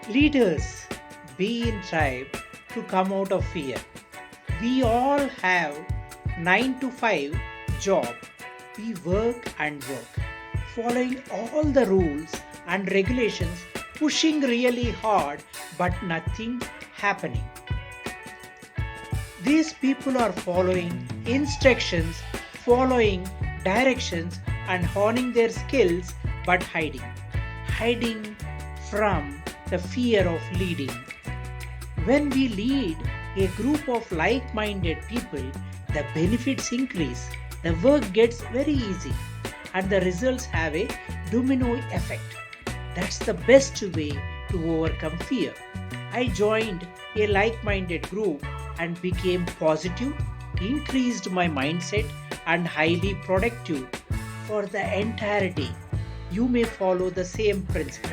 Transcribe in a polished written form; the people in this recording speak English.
Leaders be in tribe to come out of fear. We all have 9 to 5 job. We work and work, following all the rules and regulations, pushing really hard, but nothing happening. These people are following instructions, following directions, and honing their skills, but hiding from the fear of leading. When we lead a group of like minded people, the benefits increase, the work gets very easy, and the results have a domino effect. That's the best way to overcome fear. I joined a like minded group and became positive, increased my mindset, and highly productive for the entire day. You may follow the same principle.